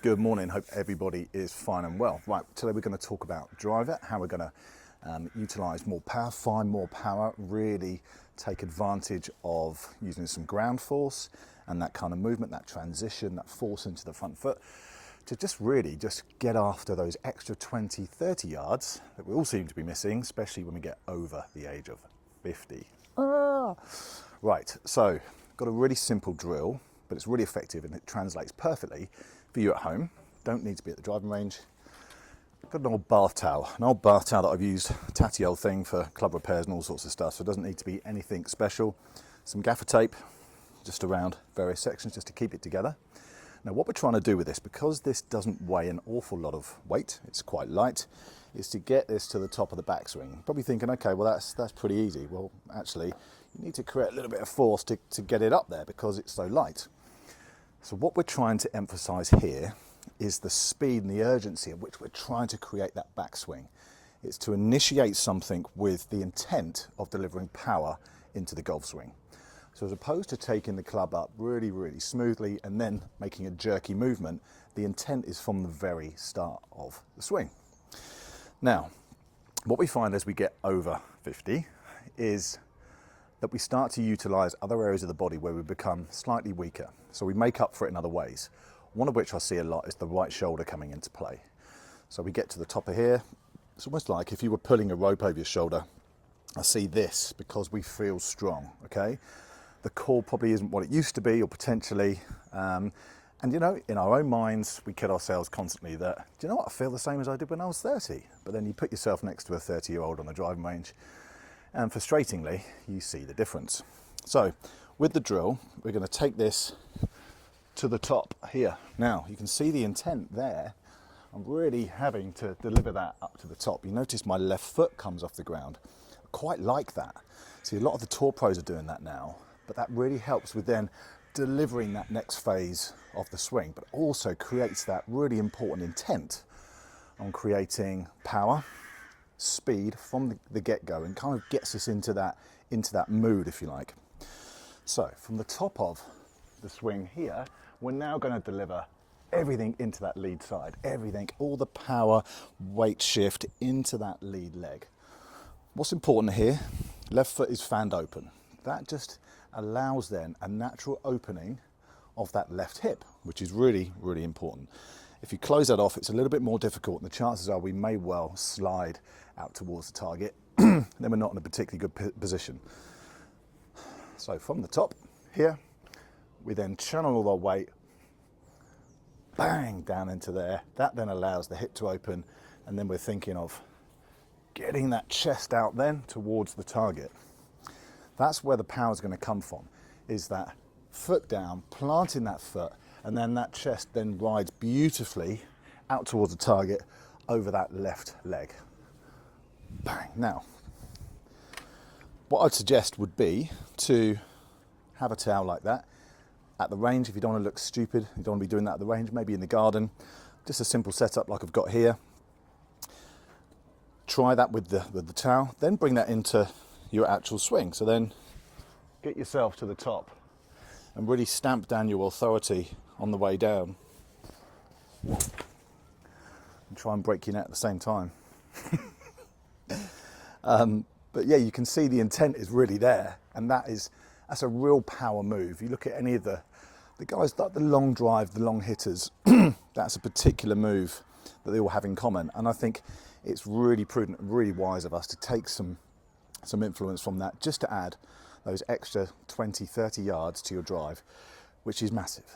Good morning, hope everybody is fine and well. Right, today we're going to talk about drive it, how we're going to utilise more power, find more power, really take advantage of using some ground force and that kind of movement, that transition, that force into the front foot to just get after those extra 20, 30 yards that we all seem to be missing, especially when we get over the age of 50. Right, so got a really simple drill, but it's really effective and it translates perfectly for you at home. Don't need to be at the driving range. Got an old bath towel that I've used, tatty old thing for club repairs and all sorts of stuff, so it doesn't need to be anything special. Some gaffer tape just around various sections just to keep it together. Now what we're trying to do with this, because this doesn't weigh an awful lot of weight, it's quite light, is to get this to the top of the backswing. Probably thinking, okay, well that's pretty easy. Well, actually, you need to create a little bit of force to get it up there because it's so light. So what we're trying to emphasize here is the speed and the urgency at which we're trying to create that backswing. It's to initiate something with the intent of delivering power into the golf swing. So as opposed to taking the club up really, really smoothly and then making a jerky movement, the intent is from the very start of the swing. Now, what we find as we get over 50 is that we start to utilize other areas of the body where we become slightly weaker. So we make up for it in other ways. One of which I see a lot is the right shoulder coming into play. So we get to the top of here. It's almost like if you were pulling a rope over your shoulder. I see this because we feel strong, okay? The core probably isn't what it used to be, or potentially. And you know, in our own minds, we kid ourselves constantly that, do you know what, I feel the same as I did when I was 30. But then you put yourself next to a 30-year-old on the driving range, and frustratingly, you see the difference. So with the drill, we're going to take this to the top here. Now, you can see the intent there. I'm really having to deliver that up to the top. You notice my left foot comes off the ground. I quite like that. See, a lot of the tour pros are doing that now, but that really helps with then delivering that next phase of the swing, but also creates that really important intent on creating power, speed from the get-go, and kind of gets us into that mood, if you like. So from the top of the swing here, we're now going to deliver everything into that lead side, everything, all the power, weight shift into that lead leg. What's important here, left foot is fanned open. That just allows then a natural opening of that left hip, which is really, really important. If you close that off, it's a little bit more difficult, and the chances are we may well slide out towards the target. Then we're not in a particularly good position. So from the top here, we then channel all our weight, bang, down into there. That then allows the hip to open, and then we're thinking of getting that chest out then towards the target. That's where the power is going to come from, is that foot down, planting that foot, and then that chest then rides beautifully out towards the target over that left leg. Bang. Now, what I'd suggest would be to have a towel like that at the range. If you don't want to look stupid, you don't want to be doing that at the range, maybe in the garden, just a simple setup like I've got here. Try that with the towel, then bring that into your actual swing. So then get yourself to the top and really stamp down your authority on the way down. And try and break your net at the same time. But yeah, you can see the intent is really there, and that's a real power move. You look at any of the guys like the long drive, the long hitters, that's a particular move that they all have in common. And I think it's really prudent and really wise of us to take some influence from that, just to add those extra 20, 30 yards to your drive, which is massive.